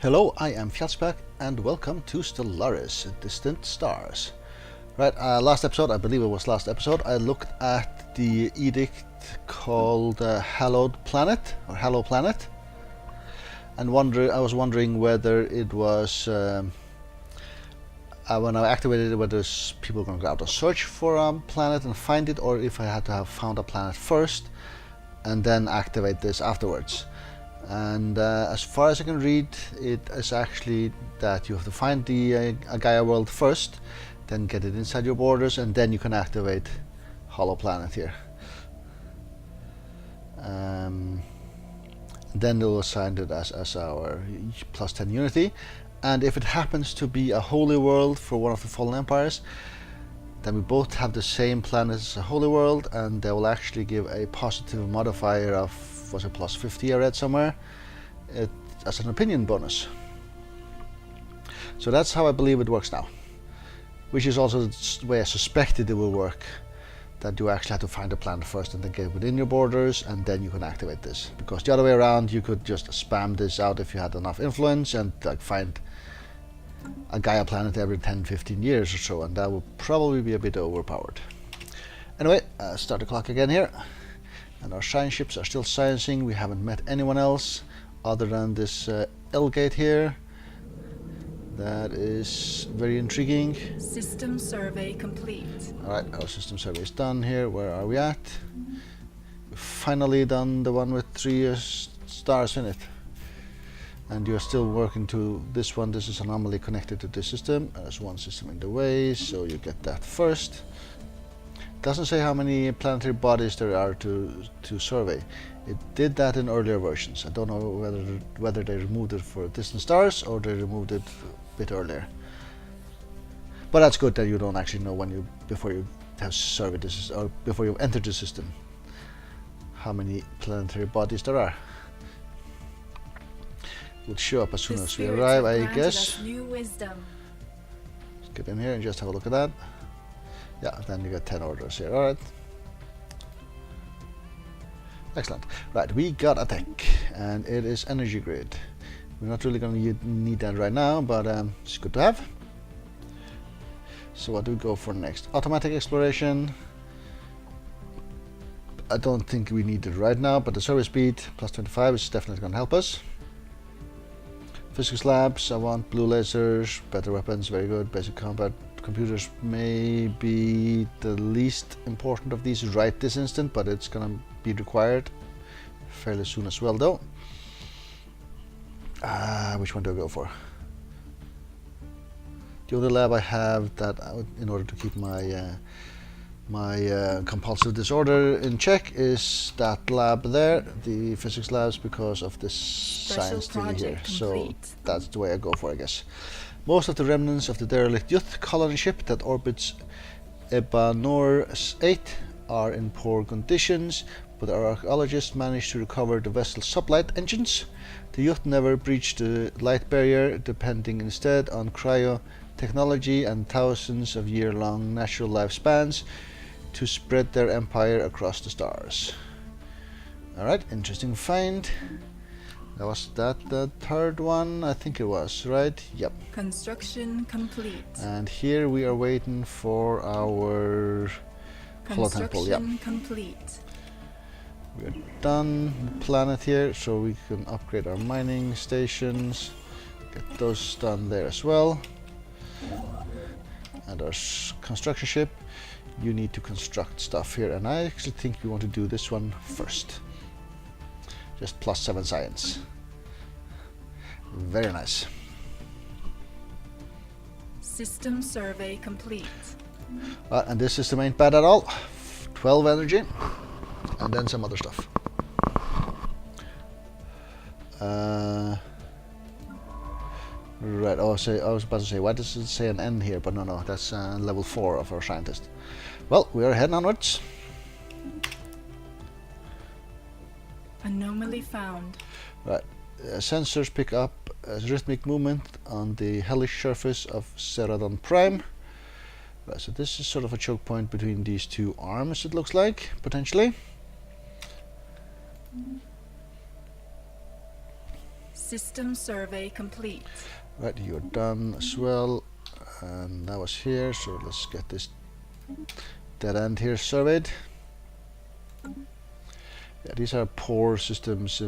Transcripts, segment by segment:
Hello, I am Fjallsback and welcome to Stellaris, Distant Stars. Right, last episode, I believe it was last episode, I looked at the edict called Hallowed Planet, or Hallow Planet, and I was wondering whether it was, when I activated it, whether people were going to go out and search for a planet and find it, or if I had to have found a planet first and then activate this afterwards. And as far as I can read, it is actually that you have to find the Gaia world first, then get it inside your borders, and then you can activate Hollow Planet here. Then they'll assign it as our plus 10 unity, and if it happens to be a holy world for one of the fallen empires, then we both have the same planet as a holy world, and they will actually give a positive modifier of, was it plus 50 I read somewhere, as an opinion bonus. So that's how I believe it works now, which is also the way I suspected it will work, that you actually have to find a planet first and then get within your borders, and then you can activate this. Because the other way around, you could just spam this out if you had enough influence and like find a Gaia planet every 10-15 years or so, and that would probably be a bit overpowered. Anyway, start the clock again here, and our science ships are still sciencing. We haven't met anyone else other than this L-gate here. That is very intriguing. System survey complete. Alright, our system survey is done here. Where are we at? We've finally done the one with 3 stars in it. And you're still working to this one. This is anomaly connected to this system. There's one system in the way, so you get that first. Doesn't say how many planetary bodies there are to survey. It did that in earlier versions. I don't know whether they removed it for distant stars or they removed it a bit earlier. But that's good that you don't actually know before you have surveyed this, or before you've entered the system, how many planetary bodies there are. Will show up as soon as we arrive, I guess. New wisdom. Let's get in here and just have a look at that. Yeah, then you get 10 orders here. Alright. Excellent. Right, we got a tech, and it is energy grid. We're not really going to need that right now, but it's good to have. So what do we go for next? Automatic exploration. I don't think we need it right now, but the survey speed plus 25 is definitely going to help us. Physics labs, I want blue lasers, better weapons, very good. Basic combat computers may be the least important of these right this instant, but it's gonna be required fairly soon as well though. Which one do I go for? The only lab I have that in order to keep my compulsive disorder in check is that lab there, the physics labs, because of this science thingy here. So that's the way I go for, I guess. Most of the remnants of the derelict youth colony ship that orbits Ebanor 8 are in poor conditions, but our archaeologists managed to recover the vessel's sublight engines. The youth never breached the light barrier, depending instead on cryo technology and thousands of year-long natural lifespans to spread their empire across the stars. Alright, interesting find. Was that the third one? I think it was, right? Yep. Construction complete. And here we are waiting for our holotemple. Yep. Complete. We're done the planet here, so we can upgrade our mining stations. Get those done there as well. And our construction ship. You need to construct stuff here, and I actually think we want to do this one first. Just plus 7 science. Very nice. System survey complete. And this system ain't bad at all. 12 energy, and then some other stuff. Right, I was about to say, why does it say an N here? But no, that's level 4 of our scientist. Well, we are heading onwards. Anomaly found. Right, sensors pick up rhythmic movement on the hellish surface of Ceradon Prime. Right, so this is sort of a choke point between these two arms, it looks like, potentially. System survey complete. Right, you're done as well. And that was here, so let's get this dead end here surveyed. Yeah, these are poor systems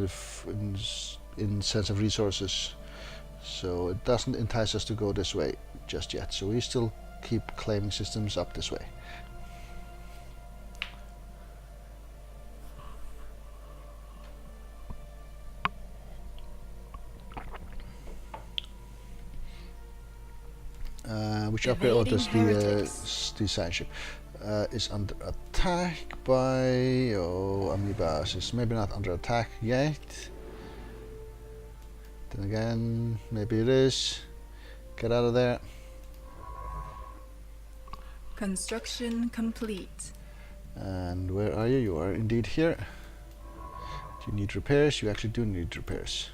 in sense of resources, so it doesn't entice us to go this way just yet. So we still keep claiming systems up this way. Which upgrade orders the science ship is under attack by amoebas. It's maybe not under attack yet. Then again, maybe it is. Get out of there. Construction complete. And where are you? You are indeed here. Do you need repairs? You actually do need repairs.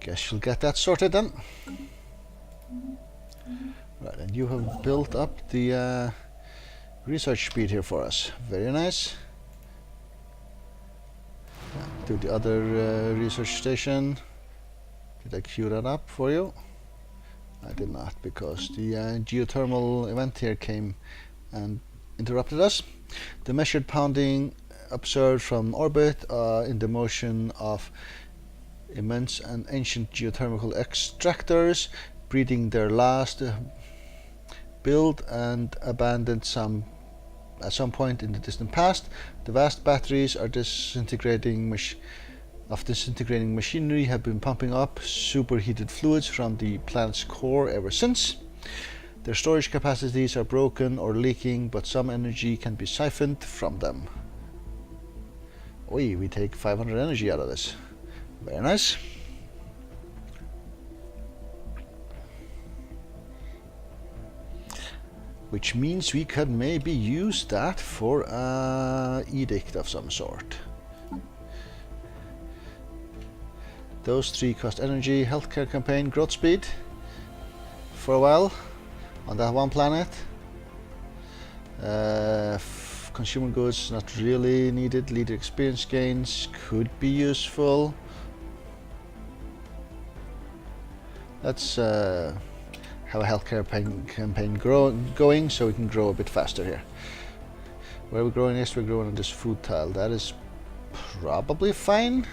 Guess you'll get that sorted then. Right, and you have built up the research speed here for us. Very nice. Do the other research station. Did I queue that up for you? I did not, because the geothermal event here came and interrupted us. The measured pounding observed from orbit in the motion of immense and ancient geothermal extractors breathing their last built and abandoned at some point in the distant past. The vast batteries are disintegrating machinery have been pumping up superheated fluids from the planet's core ever since. Their storage capacities are broken or leaking, but some energy can be siphoned from them. Oi, we take 500 energy out of this. Very nice. Which means we could maybe use that for an edict of some sort. Those three cost energy, healthcare campaign, growth speed for a while on that one planet. Consumer goods not really needed. Leader experience gains could be useful. Let's have a healthcare campaign going so we can grow a bit faster here. Where are we growing next? We're growing on this food tile. That is probably fine.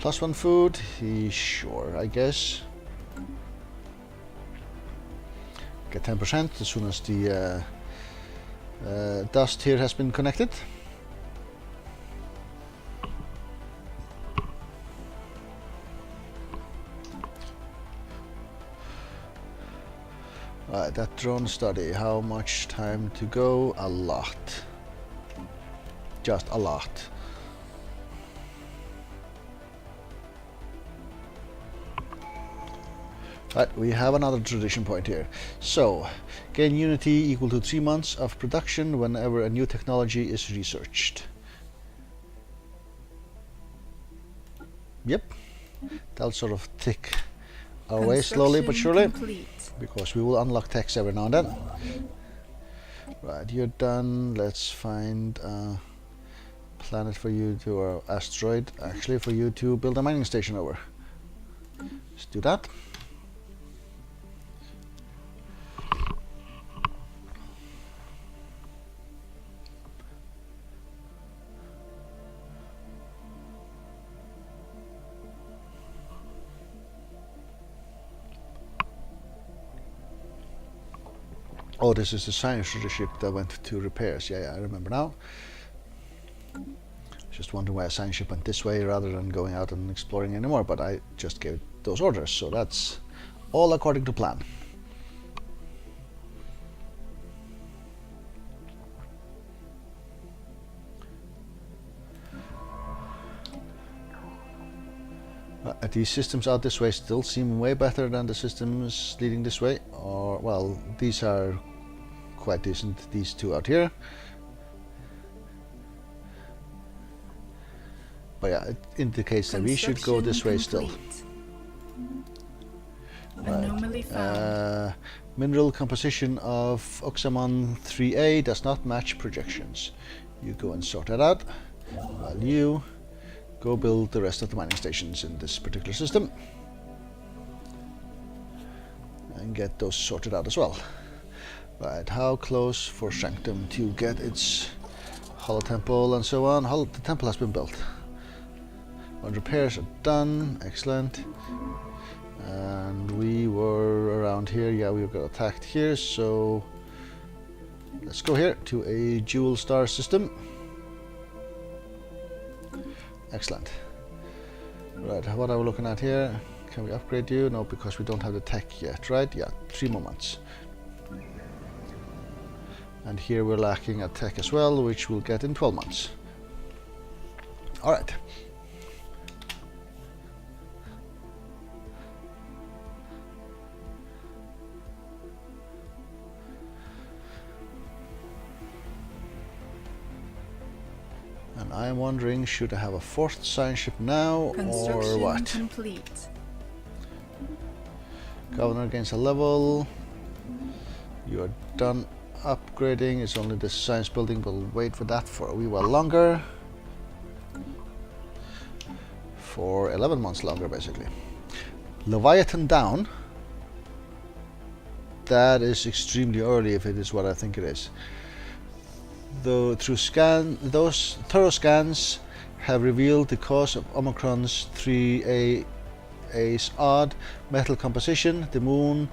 +1 food, sure, I guess. Get 10% as soon as the dust here has been connected. Right, that drone study, how much time to go? A lot. Just a lot. Right, we have another tradition point here. So, gain unity equal to 3 months of production whenever a new technology is researched. Yep, that'll sort of tick our way slowly but surely. Complete. Because we will unlock techs every now and then. Right, you're done. Let's find a planet for you to, or asteroid actually, for you to build a mining station over. Let's do that. Oh, this is the science ship that went to repairs. Yeah, I remember now. Just wondering why a science ship went this way rather than going out and exploring anymore, but I just gave those orders, so that's all according to plan. These systems out this way still seem way better than the systems leading this way, or well, these are quite decent, these two out here. But yeah, it indicates that we should go this way still. Anomaly found. Mineral composition of Oxamon 3A does not match projections. You go and sort that out. While you go build the rest of the mining stations in this particular system and get those sorted out as well. Right, how close for Sanctum to get its hollow temple and so on? The temple has been built. When repairs are done, excellent. And we were around here, yeah, we got attacked here, so let's go here to a dual star system. Excellent. Right, what are we looking at here? Can we upgrade you? No, because we don't have the tech yet, right? Yeah, 3 more months. And here we're lacking a tech as well, which we'll get in 12 months. Alright. And I'm wondering, should I have a 4th science ship now or what? Complete. Governor gains a level. You are done upgrading. It's only the science building. We'll wait for that for a wee while longer. For 11 months longer, basically. Leviathan down. That is extremely early if it is what I think it is. Though through those thorough scans have revealed the cause of Omicron's 3A's odd metal composition. The moon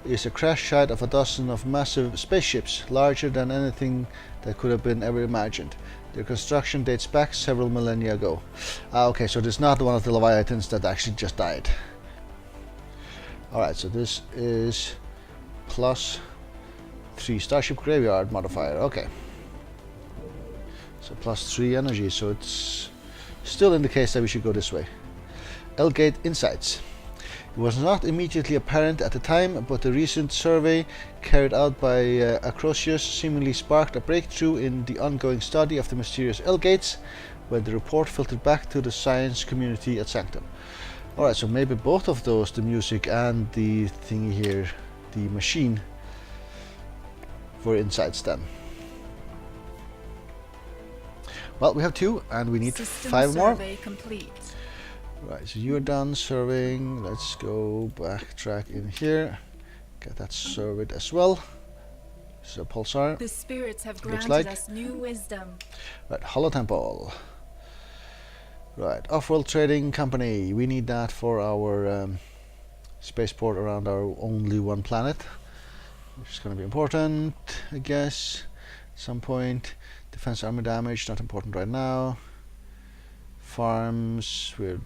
is a crash site of a dozen of massive spaceships, larger than anything that could have been ever imagined. Their construction dates back several millennia ago. Okay, so this is not one of the Leviathans that actually just died. Alright, so this is +3 Starship Graveyard modifier. Okay. So +3 energy, so it's still in the case that we should go this way. L-Gate Insights. It was not immediately apparent at the time, but the recent survey carried out by Acrosius seemingly sparked a breakthrough in the ongoing study of the mysterious L-Gates, when the report filtered back to the science community at Sanctum. Alright, so maybe both of those, the music and the thingy here, the machine, were insights then. Well, we have 2 and we need System 5 more. survey complete. Right, so you're done surveying. Let's go backtrack in here. Get that surveyed as well. So pulsar. The spirits have Looks granted like. us new wisdom. Right, Hollow Temple. Right, Off-World Trading Company. We need that for our spaceport around our only one planet, which is going to be important, I guess, at some point. Defense armor damage, not important right now. Farms, we're a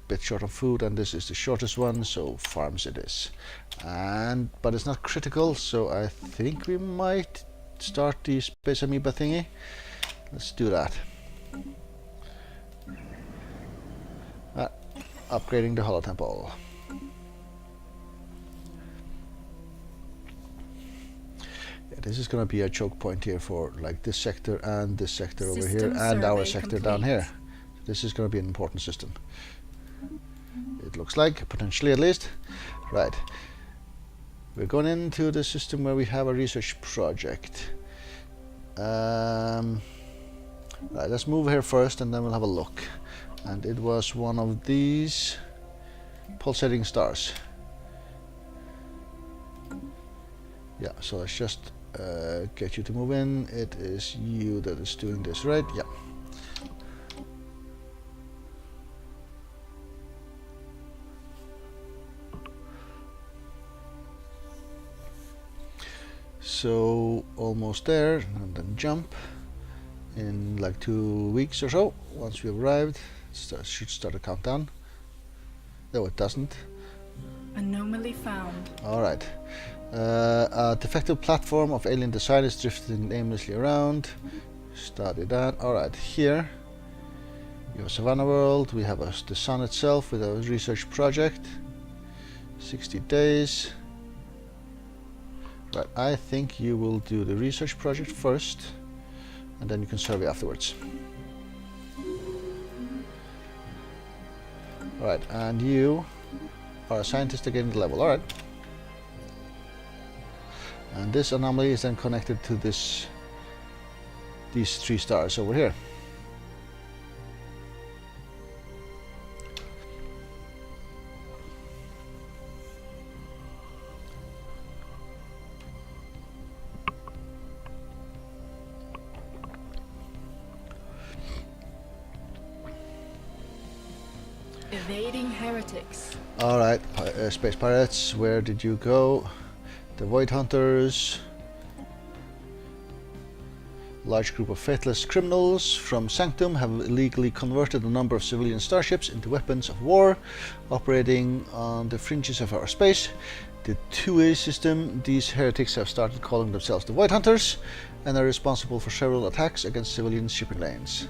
bit short of food, and this is the shortest one, so farms it is. But it's not critical, so I think we might start the space amoeba thingy. Let's do that. Upgrading the Hollow Temple. This is going to be a choke point here for like this sector and this sector over here and our sector down here. This is going to be an important system. It looks like, potentially at least. Right. We're going into the system where we have a research project. Right, let's move here first and then we'll have a look. And it was one of these pulsating stars. Yeah, so let's just get you to move in. It is you that is doing this, right? Yeah. So almost there, and then jump in like 2 weeks or so. Once we arrived, should start a countdown. No, it doesn't. Anomaly found. All right. A defective platform of alien design is drifting aimlessly around. Study that. Alright, here you have Savannah World. We have the sun itself with a research project. 60 days. Right, I think you will do the research project first, and then you can survey afterwards. Alright, and you are a scientist again the level. Alright. And this anomaly is then connected to these 3 stars over here. Evading heretics. Alright, space pirates, where did you go? The Void Hunters. Large group of faithless criminals from Sanctum have illegally converted a number of civilian starships into weapons of war, operating on the fringes of our space. The two-way system, these heretics have started calling themselves the Void Hunters and are responsible for several attacks against civilian shipping lanes.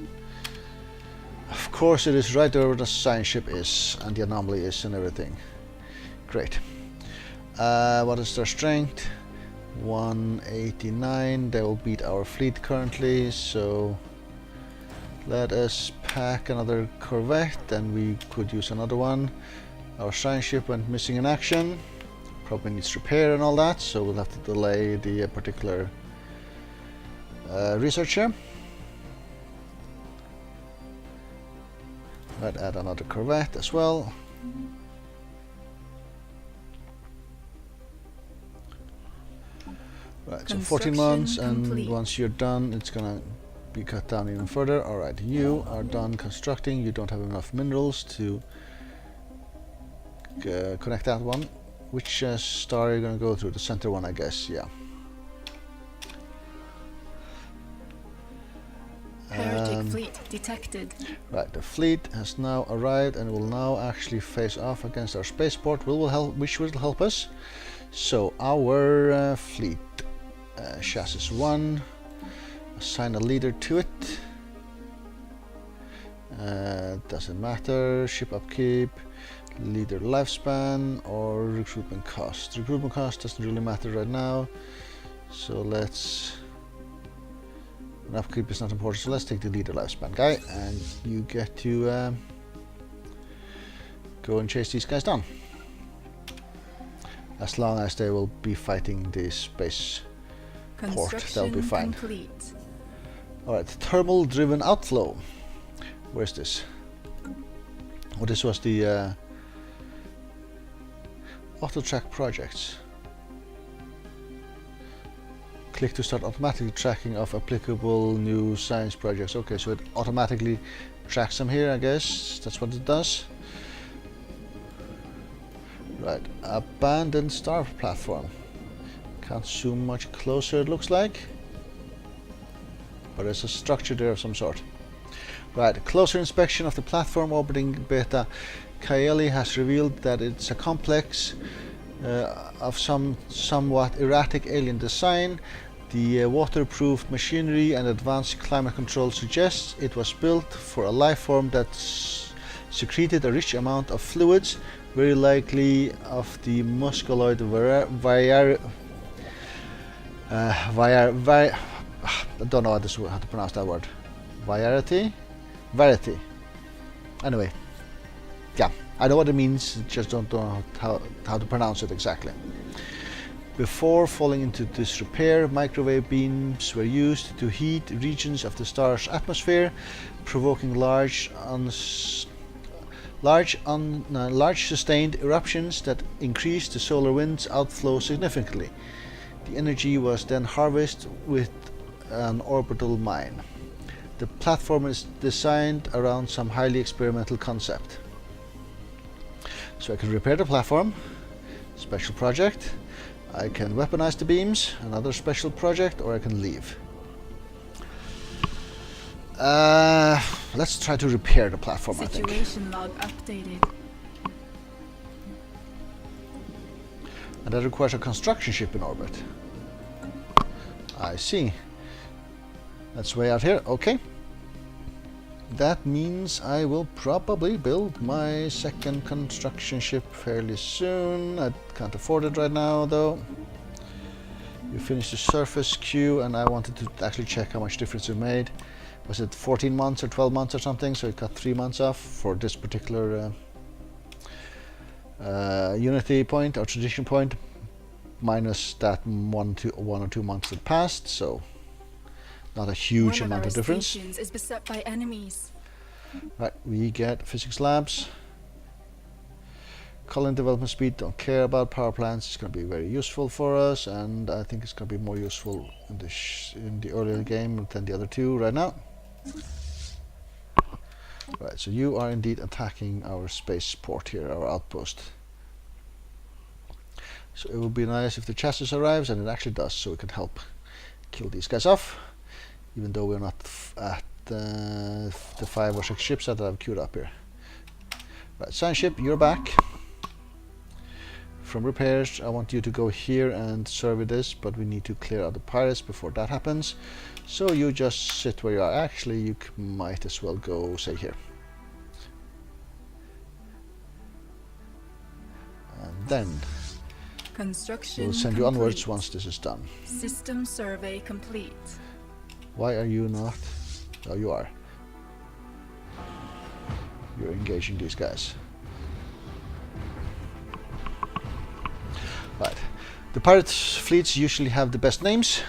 Of course it is right where the science ship is, and the anomaly is and everything. Great. What is their strength? 189. They will beat our fleet currently, so let us pack another corvette and we could use another one. Our science ship went missing in action. Probably needs repair and all that, so we'll have to delay the particular research here. Might add another corvette as well. Right, so 14 months, and once you're done, it's gonna be cut down even further. Alright, you are done constructing. You don't have enough minerals to connect that one. Which star are you gonna go through? The center one, I guess, yeah. Heretic fleet detected. Right, the fleet has now arrived and will now actually face off against our spaceport, which will help us. So, our fleet. Chassis 1, assign a leader to it. Doesn't matter. Ship upkeep, leader lifespan, or recruitment cost. Recruitment cost doesn't really matter right now, so let's. Upkeep is not important, so let's take the leader lifespan guy, and you get to go and chase these guys down. As long as they will be fighting the space port, that'll be fine. Alright, thermal driven outflow. Where's this? Oh, this was the auto track projects. Click to start automatically tracking of applicable new science projects. Okay, so it automatically tracks them here, I guess. That's what it does. Right, abandoned star platform. Can't zoom much closer, it looks like. But there's a structure there of some sort. Right, closer inspection of the platform orbiting Beta Caeli has revealed that it's a complex of somewhat erratic alien design. The waterproof machinery and advanced climate control suggests it was built for a life form that secreted a rich amount of fluids, very likely of the musculoid I don't know how to pronounce that word. Variety? Anyway, yeah, I know what it means, just don't know how to pronounce it exactly. Before falling into disrepair, microwave beams were used to heat regions of the star's atmosphere, provoking large sustained eruptions that increased the solar wind's outflow significantly. The energy was then harvested with an orbital mine. The platform is designed around some highly experimental concept. So I can repair the platform, special project. I can weaponize the beams, another special project, or I can leave. Let's try to repair the platform, I think. Situation log updated. And that requires a construction ship in orbit. I see. That's way out here, okay. That means I will probably build my second construction ship fairly soon. I can't afford it right now though. You finished the surface queue and I wanted to actually check how much difference it made. Was it 14 months or 12 months or something? So it got 3 months off for this particular unity point or tradition point, minus that one or two months that passed, so not a huge amount of difference. One of our stations is beset by enemies. Right, we get physics labs. Colony development speed, don't care about. Power plants is going to be very useful for us, and I think it's going to be more useful in the earlier game than the other two right now. Right, so you are indeed attacking our spaceport here, our outpost. So it would be nice if the chassis arrives, and it actually does, so we can help kill these guys off, even though we're not at the 5 or 6 ships that I've queued up here. Right, science ship, you're back. From repairs, I want you to go here and survey this, but we need to clear out the pirates before that happens. So you just sit where you are. Actually, you might as well go, say, here. And then Construction we'll send you complete. onwards once this is done. System survey complete. Why are you not? Oh, you are. You're engaging these guys. Right. The pirate fleets usually have the best names.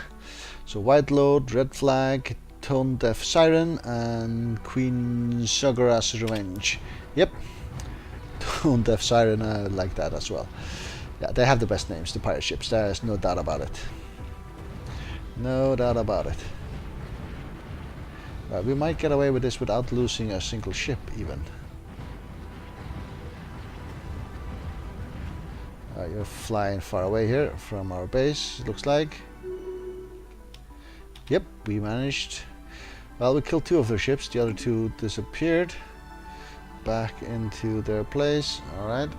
So White Lord, Red Flag, Tone Deaf Siren, and Queen Sugara's Revenge. Yep. Tone Deaf Siren, I like that as well. Yeah, they have the best names, the pirate ships. There is no doubt about it. No doubt about it. Right, we might get away with this without losing a single ship even. You're flying far away here from our base, it looks like. Yep, we managed. Well, we killed 2 of their ships, the other 2 disappeared back into their place. Alright.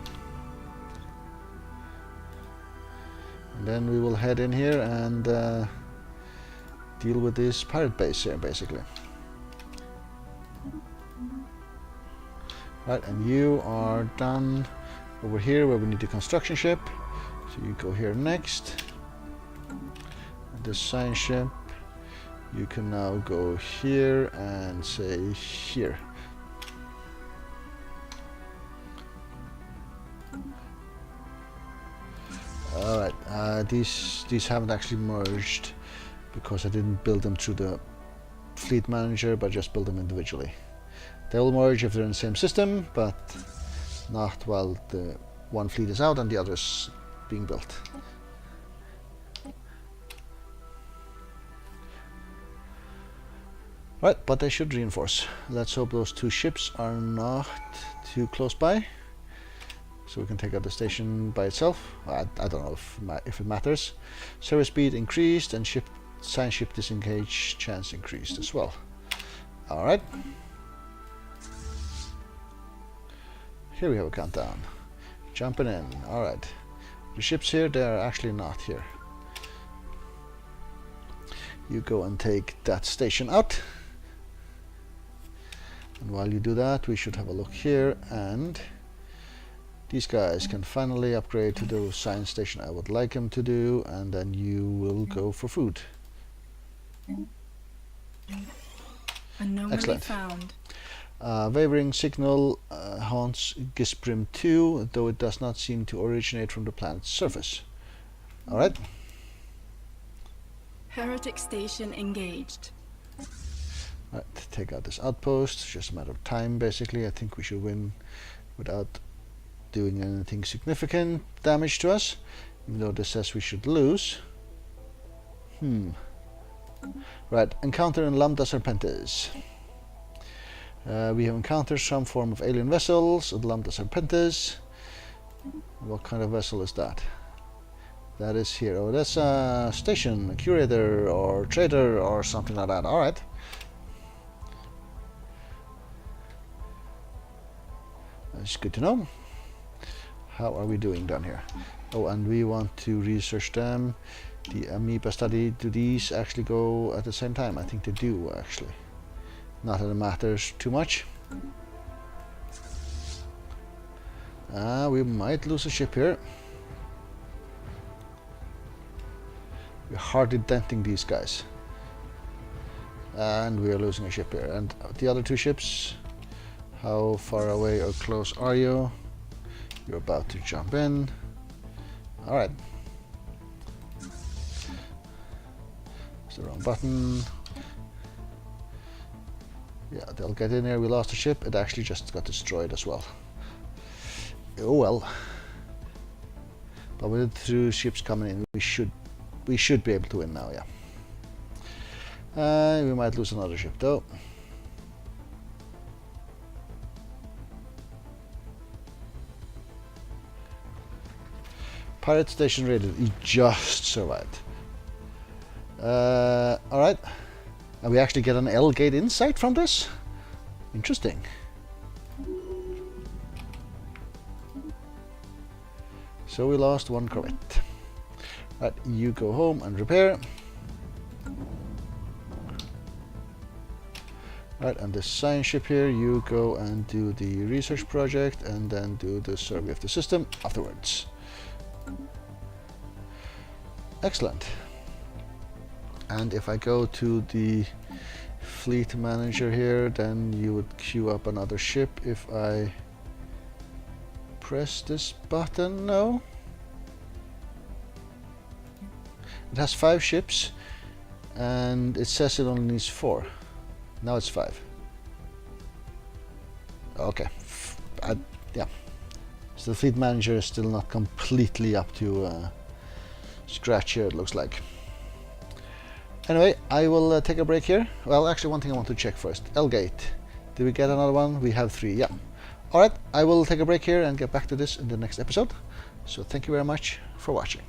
And then we will head in here and deal with this pirate base here, basically. Right, and you are done over here where we need a construction ship. So you go here next. And this science ship, you can now go here and say here. Alright, these haven't actually merged because I didn't build them through the fleet manager, but just build them individually. They will merge if they're in the same system, but not while the one fleet is out and the other is being built. Right, but they should reinforce. Let's hope those 2 ships are not too close by, so we can take out the station by itself. I don't know if it matters. Service speed increased and science ship disengage chance increased as well. Alright. Here we have a countdown. Jumping in. Alright. The ships here, they are actually not here. You go and take that station out. And while you do that, we should have a look here, and these guys can finally upgrade to the science station I would like them to do, and then you will go for food. Anomaly Excellent. found. Wavering signal haunts Gisprim 2, though it does not seem to originate from the planet's surface. Alright. Heretic station engaged. Right, take out this outpost. It's just a matter of time, basically. I think we should win without doing anything significant damage to us, even though this says we should lose. Right, encounter in Lambda Serpentis. We have encountered some form of alien vessels at Lambda Serpentis. What kind of vessel is that? That is here. Oh, that's a station, a curator or trader or something like that. Alright. That's good to know. How are we doing down here? Oh, and we want to research them. The amoeba study, do these actually go at the same time? I think they do, actually. Not that it matters too much. We might lose a ship here. We're hardly denting these guys. And we are losing a ship here. And the other 2 ships, how far away or close are you? You're about to jump in. Alright. It's the wrong button. Yeah, they'll get in here. We lost a ship. It actually just got destroyed as well. Oh well. But with the 2 ships coming in, we should be able to win now, yeah. We might lose another ship though. Pirate station raided. You just survived. Alright. And we actually get an L-gate insight from this? Interesting. So we lost one corvette. Right, you go home and repair. Right, and this science ship here, you go and do the research project and then do the survey of the system afterwards. Excellent. And if I go to the fleet manager here, then you would queue up another ship if I press this button. No? It has 5 ships and it says it only needs 4. Now it's 5. Okay. Yeah. So the fleet manager is still not completely up to scratch here, it looks like. Anyway, I will take a break here. Well, actually one thing I want to check first. L-gate. Did we get another one? We have 3, yeah. Alright, I will take a break here and get back to this in the next episode. So thank you very much for watching.